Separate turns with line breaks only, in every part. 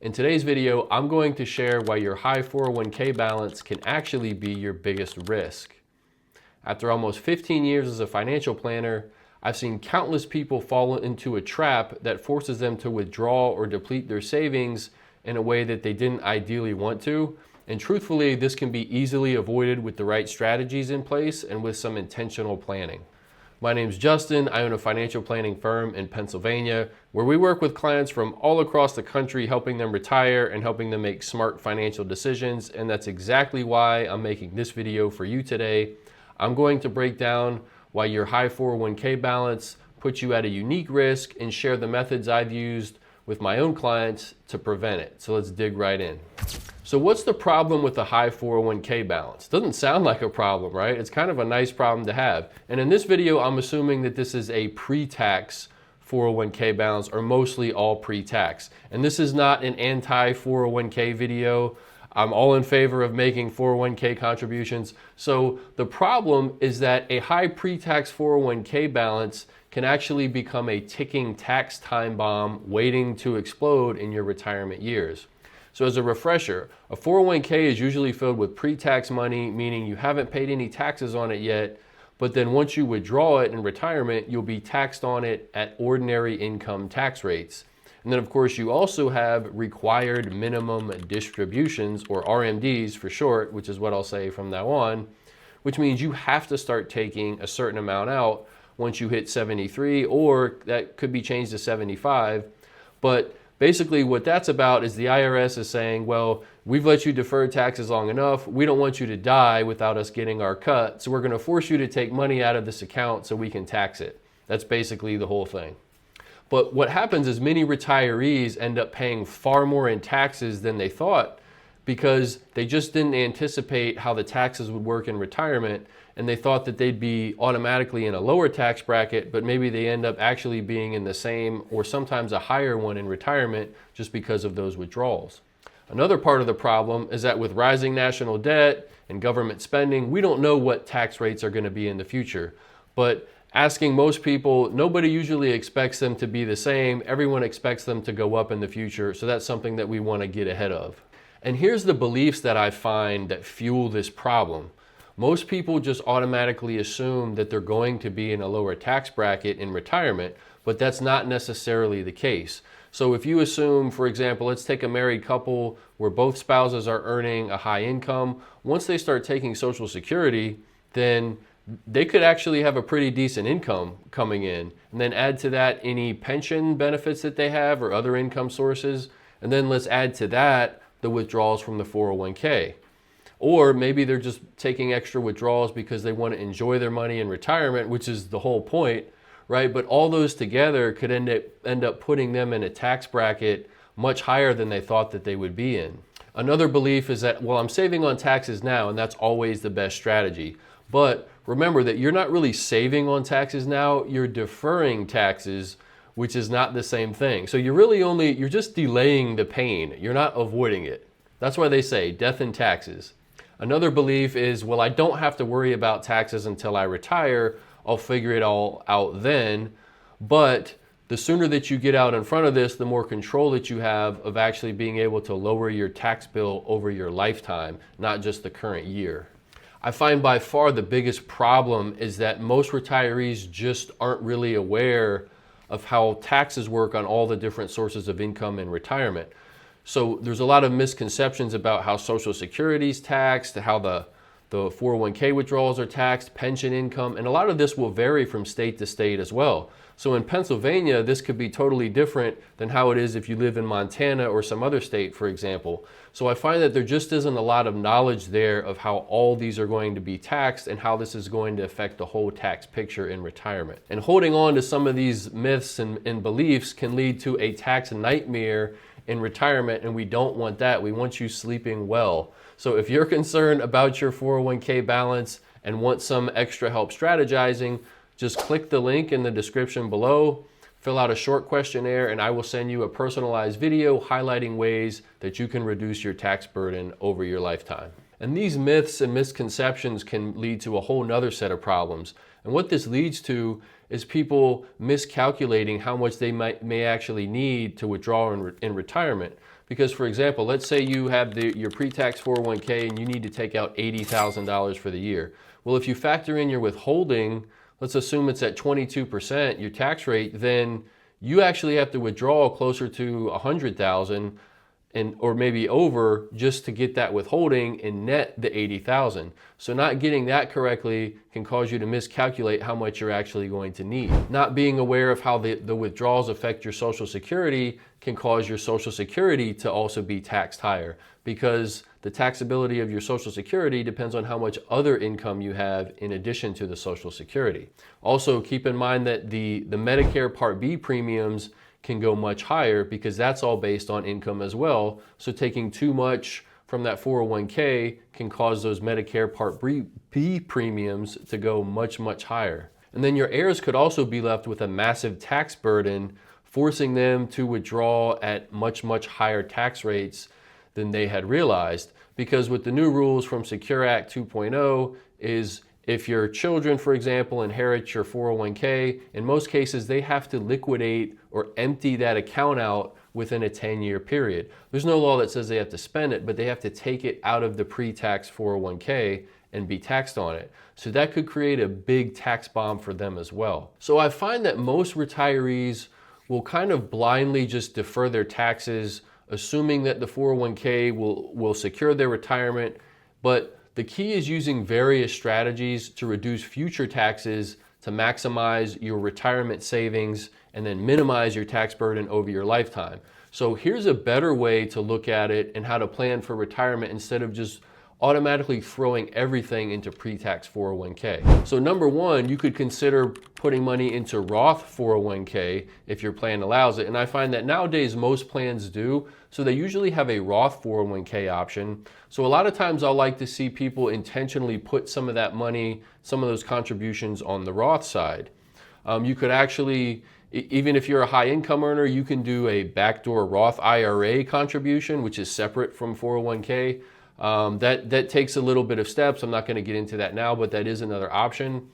In today's video, I'm going to share why your high 401k balance can actually be your biggest risk. After almost 15 years as a financial planner, I've seen countless people fall into a trap that forces them to withdraw or deplete their savings in a way that they didn't ideally want to. And truthfully, this can be easily avoided with the right strategies in place and with some intentional planning. My name's Justin. I own a financial planning firm in Pennsylvania where we work with clients from all across the country, helping them retire and helping them make smart financial decisions. And that's exactly why I'm making this video for you today. I'm going to break down why your high 401k balance puts you at a unique risk and share the methods I've used with my own clients to prevent it. So let's dig right in. So what's the problem with the high 401k balance? Doesn't sound like a problem, right? It's kind of a nice problem to have. And in this video, I'm assuming that this is a pre-tax 401k balance, or mostly all pre-tax. And this is not an anti-401k video. I'm all in favor of making 401k contributions. So the problem is that a high pre-tax 401k balance can actually become a ticking tax time bomb waiting to explode in your retirement years. So as a refresher, a 401k is usually filled with pre-tax money, meaning you haven't paid any taxes on it yet, but then once you withdraw it in retirement, you'll be taxed on it at ordinary income tax rates. And then of course you also have required minimum distributions, or RMDs for short, which is what I'll say from now on, which means you have to start taking a certain amount out once you hit 73, or that could be changed to 75. But basically what that's about is the IRS is saying, well, we've let you defer taxes long enough. We don't want you to die without us getting our cut. So we're going to force you to take money out of this account so we can tax it. That's basically the whole thing. But what happens is many retirees end up paying far more in taxes than they thought because they just didn't anticipate how the taxes would work in retirement. And they thought that they'd be automatically in a lower tax bracket, but maybe they end up actually being in the same or sometimes a higher one in retirement just because of those withdrawals. Another part of the problem is that with rising national debt and government spending, we don't know what tax rates are going to be in the future. But asking most people, nobody usually expects them to be the same. Everyone expects them to go up in the future. So that's something that we want to get ahead of. And here's the beliefs that I find that fuel this problem. Most people just automatically assume that they're going to be in a lower tax bracket in retirement, but that's not necessarily the case. So if you assume, for example, let's take a married couple where both spouses are earning a high income, once they start taking Social Security, then they could actually have a pretty decent income coming in. And then add to that any pension benefits that they have or other income sources. And then let's add to that the withdrawals from the 401k. Or maybe they're just taking extra withdrawals because they want to enjoy their money in retirement, which is the whole point, right? But all those together could end up putting them in a tax bracket much higher than they thought that they would be in. Another belief is that, well, I'm saving on taxes now, and that's always the best strategy. But remember that you're not really saving on taxes now, you're deferring taxes, which is not the same thing. So you're just delaying the pain. You're not avoiding it. That's why they say death and taxes. Another belief is, well, I don't have to worry about taxes until I retire. I'll figure it all out then. But the sooner that you get out in front of this, the more control that you have of actually being able to lower your tax bill over your lifetime, not just the current year. I find by far the biggest problem is that most retirees just aren't really aware of how taxes work on all the different sources of income in retirement. So there's a lot of misconceptions about how Social Security is taxed, how the 401k withdrawals are taxed, pension income, and a lot of this will vary from state to state as well. So in Pennsylvania, this could be totally different than how it is if you live in Montana or some other state, for example. So I find that there just isn't a lot of knowledge there of how all these are going to be taxed and how this is going to affect the whole tax picture in retirement. And holding on to some of these myths and beliefs can lead to a tax nightmare in retirement, and we don't want that. We want you sleeping well. So if you're concerned about your 401k balance and want some extra help strategizing, just click the link in the description below, fill out a short questionnaire, and I will send you a personalized video highlighting ways that you can reduce your tax burden over your lifetime. And these myths and misconceptions can lead to a whole nother set of problems. And what this leads to is people miscalculating how much they may actually need to withdraw in retirement. Because, for example, let's say you have your pre-tax 401k and you need to take out $80,000 for the year. Well, if you factor in your withholding, let's assume it's at 22%, your tax rate, then you actually have to withdraw closer to $100,000 or maybe over just to get that withholding and net the $80,000. So not getting that correctly can cause you to miscalculate how much you're actually going to need. Not being aware of how the withdrawals affect your Social Security can cause your Social Security to also be taxed higher, because the taxability of your Social Security depends on how much other income you have in addition to the Social Security. Also, keep in mind that the Medicare Part B premiums can go much higher because that's all based on income as well. So taking too much from that 401k can cause those Medicare Part B premiums to go much, much higher. And then your heirs could also be left with a massive tax burden, forcing them to withdraw at much, much higher tax rates than they had realized. Because with the new rules from Secure Act 2.0 is if your children, for example, inherit your 401k, in most cases, they have to liquidate or empty that account out within a 10-year period. There's no law that says they have to spend it, but they have to take it out of the pre-tax 401k and be taxed on it. So that could create a big tax bomb for them as well. So I find that most retirees will kind of blindly just defer their taxes, assuming that the 401k will secure their retirement, but the key is using various strategies to reduce future taxes to maximize your retirement savings and then minimize your tax burden over your lifetime. So here's a better way to look at it and how to plan for retirement instead of just automatically throwing everything into pre-tax 401k. So number one, you could consider putting money into Roth 401k if your plan allows it. And I find that nowadays most plans do. So they usually have a Roth 401k option. So a lot of times I'll like to see people intentionally put some of that money, some of those contributions on the Roth side. You could actually, even if you're a high income earner, you can do a backdoor Roth IRA contribution, which is separate from 401k. That takes a little bit of steps. I'm not going to get into that now, but that is another option.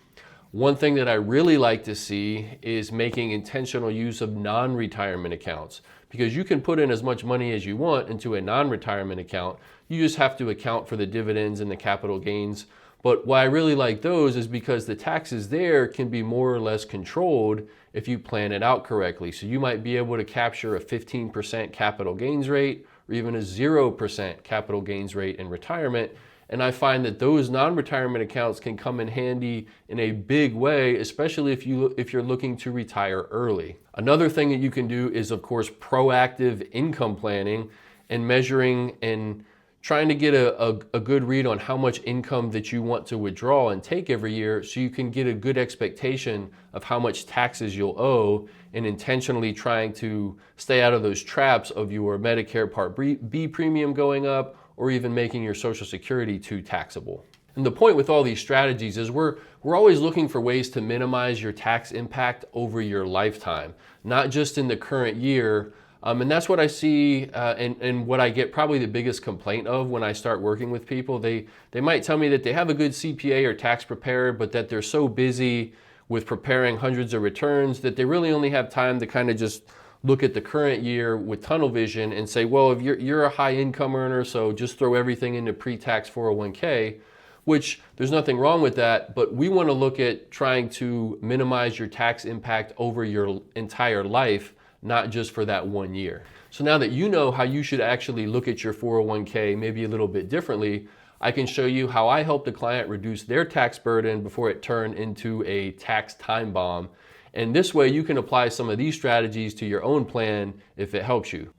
One thing that I really like to see is making intentional use of non-retirement accounts, because you can put in as much money as you want into a non-retirement account. You just have to account for the dividends and the capital gains. But why I really like those is because the taxes there can be more or less controlled if you plan it out correctly. So you might be able to capture a 15% capital gains rate or even a 0% capital gains rate in retirement. And I find that those non-retirement accounts can come in handy in a big way, especially if you're looking to retire early. Another thing that you can do is, of course, proactive income planning and measuring and trying to get a good read on how much income that you want to withdraw and take every year so you can get a good expectation of how much taxes you'll owe, and intentionally trying to stay out of those traps of your Medicare Part B premium going up or even making your Social Security too taxable. And the point with all these strategies is we're always looking for ways to minimize your tax impact over your lifetime, not just in the current year. And that's what I see and what I get probably the biggest complaint of when I start working with people. They might tell me that they have a good CPA or tax preparer, but that they're so busy with preparing hundreds of returns that they really only have time to kind of just look at the current year with tunnel vision and say, well, if you're a high income earner, so just throw everything into pre-tax 401k, which there's nothing wrong with that, but we want to look at trying to minimize your tax impact over your entire life, not just for that 1 year. So now that you know how you should actually look at your 401k maybe a little bit differently, I can show you how I helped a client reduce their tax burden before it turned into a tax time bomb. And this way you can apply some of these strategies to your own plan if it helps you.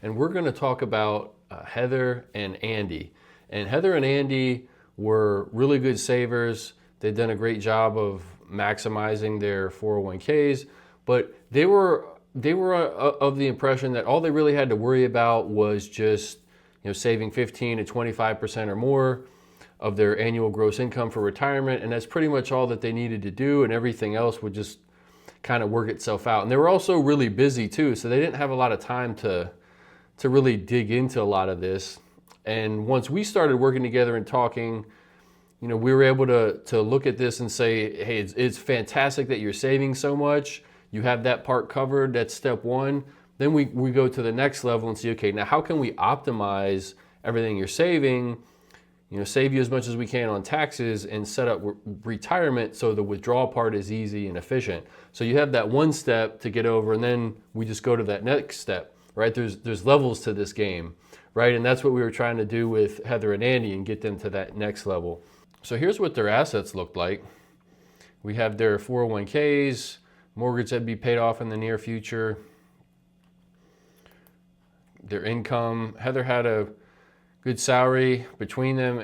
And we're going to talk about Heather and Andy. And Heather and Andy were really good savers. They've done a great job of maximizing their 401ks, but they were of the impression that all they really had to worry about was just saving 15 to 25% or more of their annual gross income for retirement, and that's pretty much all that they needed to do, and everything else would just kind of work itself out. And they were also really busy too, so they didn't have a lot of time to really dig into a lot of this. And once we started working together and talking, we were able to look at this and say, hey, it's fantastic that you're saving so much. You have that part covered. That's step one. Then we go to the next level and see, okay, now how can we optimize everything you're saving, save you as much as we can on taxes and set up retirement so the withdrawal part is easy and efficient. So you have that one step to get over, and then we just go to that next step, right? There's levels to this game, right? And that's what we were trying to do with Heather and Andy and get them to that next level. So here's what their assets looked like. We have their 401ks, mortgage that'd be paid off in the near future, their income. Heather had a good salary between them.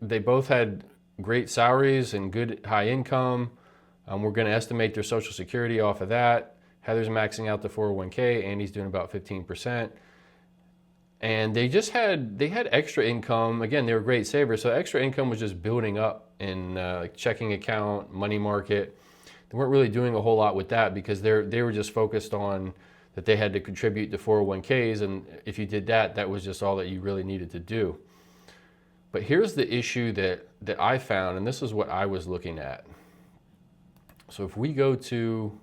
They both had great salaries and good high income. We're going to estimate their Social Security off of that. Heather's maxing out the 401k. Andy's doing about 15%. And they had extra income. Again, they were great savers. So extra income was just building up in checking account, money market. They weren't really doing a whole lot with that because they were just focused on that they had to contribute to 401ks. And if you did that, that was just all that you really needed to do. But here's the issue that I found, and this is what I was looking at. So if we go to,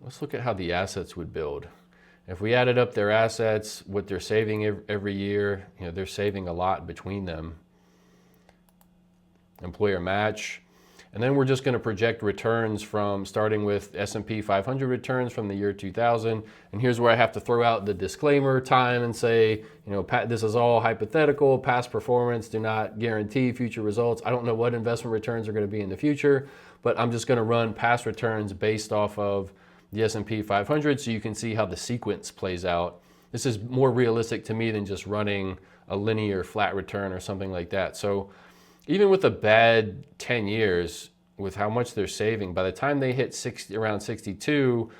let's look at how the assets would build. If we added up their assets, what they're saving every year, they're saving a lot between them. Employer match. And then we're just going to project returns from starting with S&P 500 returns from the year 2000. And here's where I have to throw out the disclaimer time and say, this is all hypothetical. Past performance do not guarantee future results. I don't know what investment returns are going to be in the future, but I'm just going to run past returns based off of the S&P 500 so you can see how the sequence plays out. This is more realistic to me than just running a linear flat return or something like that. So even with a bad 10 years, with how much they're saving, by the time they hit around 62,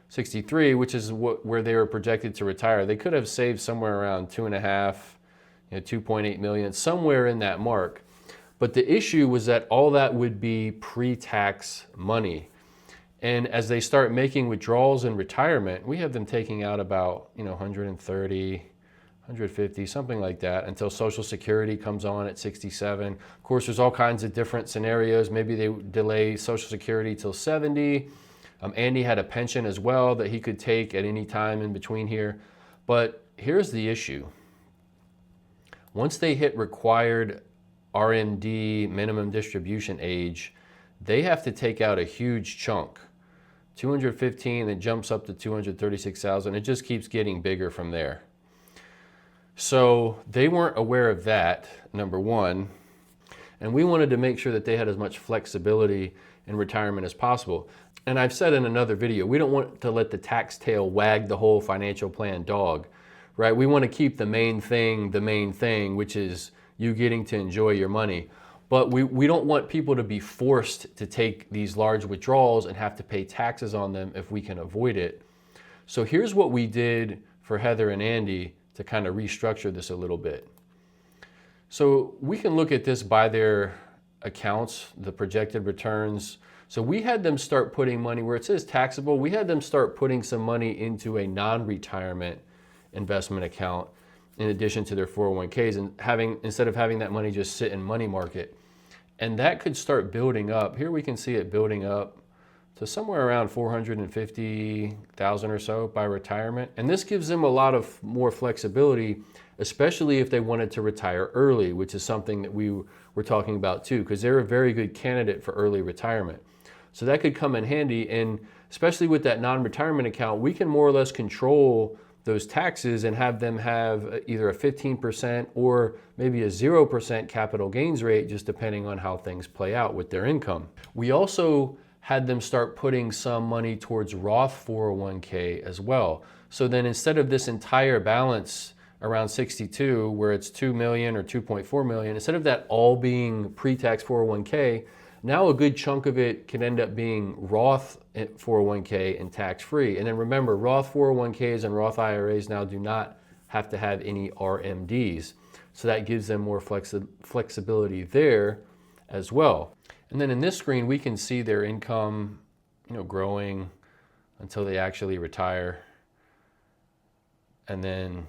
63, which is where they were projected to retire, they could have saved somewhere around 2.5, 2.8 million, somewhere in that mark. But the issue was that all that would be pre-tax money. And as they start making withdrawals in retirement, we have them taking out about 130, 150, something like that, until Social Security comes on at 67. Of course, there's all kinds of different scenarios. Maybe they delay Social Security till 70. Andy had a pension as well that he could take at any time in between here. But here's the issue. Once they hit required RMD, minimum distribution age, they have to take out a huge chunk. 215, it jumps up to 236,000. It just keeps getting bigger from there. So they weren't aware of that, number one, and we wanted to make sure that they had as much flexibility in retirement as possible. And I've said in another video, we don't want to let the tax tail wag the whole financial plan dog, right? We want to keep the main thing, which is you getting to enjoy your money. But we don't want people to be forced to take these large withdrawals and have to pay taxes on them if we can avoid it. So here's what we did for Heather and Andy to kind of restructure this a little bit. So we can look at this by their accounts, the projected returns. So we had them start putting money where it says taxable. We had them start putting some money into a non-retirement investment account in addition to their 401ks, and instead of having that money just sit in money market. And that could start building up. Here we can see it building up to somewhere around 450,000 or so by retirement. And this gives them a lot of more flexibility, especially if they wanted to retire early, which is something that we were talking about too, because they're a very good candidate for early retirement. So that could come in handy. And especially with that non-retirement account, we can more or less control those taxes and have them have either a 15% or maybe a 0% capital gains rate, just depending on how things play out with their income. We also had them start putting some money towards Roth 401k as well. So then instead of this entire balance around 62, where it's 2 million or 2.4 million, instead of that all being pre-tax 401k, now a good chunk of it can end up being Roth 401k and tax-free. And then remember, Roth 401ks and Roth IRAs now do not have to have any RMDs. So that gives them more flexibility there as well. And then in this screen, we can see their income, growing until they actually retire. And then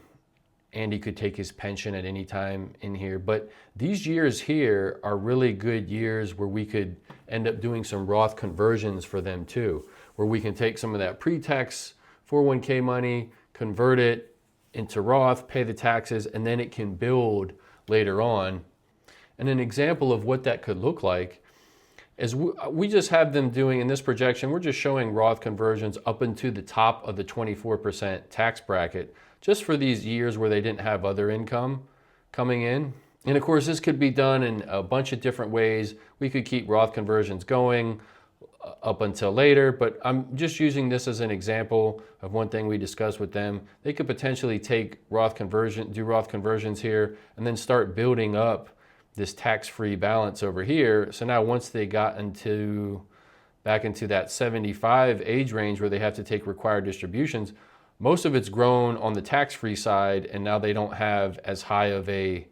Andy could take his pension at any time in here. But these years here are really good years where we could end up doing some Roth conversions for them too, where we can take some of that pre-tax 401k money, convert it into Roth, pay the taxes, and then it can build later on. And an example of what that could look like is we just have them doing, in this projection, we're just showing Roth conversions up into the top of the 24% tax bracket, just for these years where they didn't have other income coming in. And of course, this could be done in a bunch of different ways. We could keep Roth conversions going up until later, but I'm just using this as an example of one thing we discussed with them. They could potentially take do Roth conversions here, and then start building up this tax-free balance over here. So now once they got back into that 75 age range where they have to take required distributions, most of it's grown on the tax-free side, and now they don't have as high of a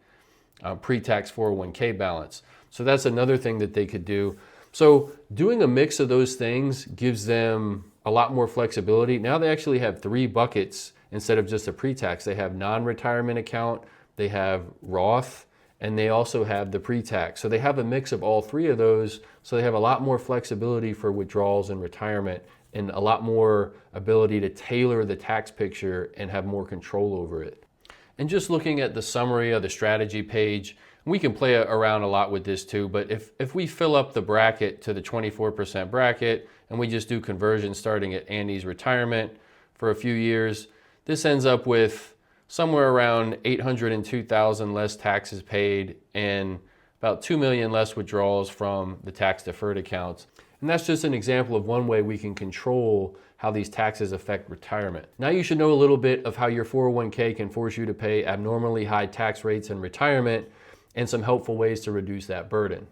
pre-tax 401k balance. So that's another thing that they could do. So doing a mix of those things gives them a lot more flexibility. Now they actually have 3 buckets instead of just a pre-tax. They have non-retirement account, they have Roth, and they also have the pre-tax. So they have a mix of all 3 of those. So they have a lot more flexibility for withdrawals and retirement, and a lot more ability to tailor the tax picture and have more control over it. And just looking at the summary of the strategy page, we can play around a lot with this too, but if we fill up the bracket to the 24% bracket and we just do conversions starting at Andy's retirement for a few years, this ends up with somewhere around $802,000 less taxes paid and about $2 million less withdrawals from the tax deferred accounts. And that's just an example of one way we can control how these taxes affect retirement. Now you should know a little bit of how your 401k can force you to pay abnormally high tax rates in retirement and some helpful ways to reduce that burden.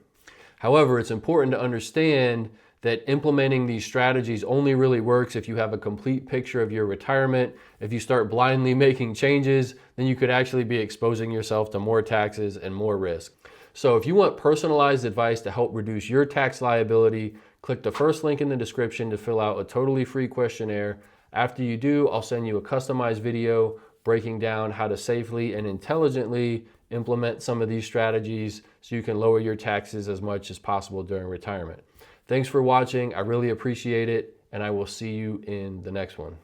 However, it's important to understand that implementing these strategies only really works if you have a complete picture of your retirement. If you start blindly making changes, then you could actually be exposing yourself to more taxes and more risk. So if you want personalized advice to help reduce your tax liability, click the first link in the description to fill out a totally free questionnaire. After you do, I'll send you a customized video breaking down how to safely and intelligently implement some of these strategies so you can lower your taxes as much as possible during retirement. Thanks for watching. I really appreciate it, and I will see you in the next one.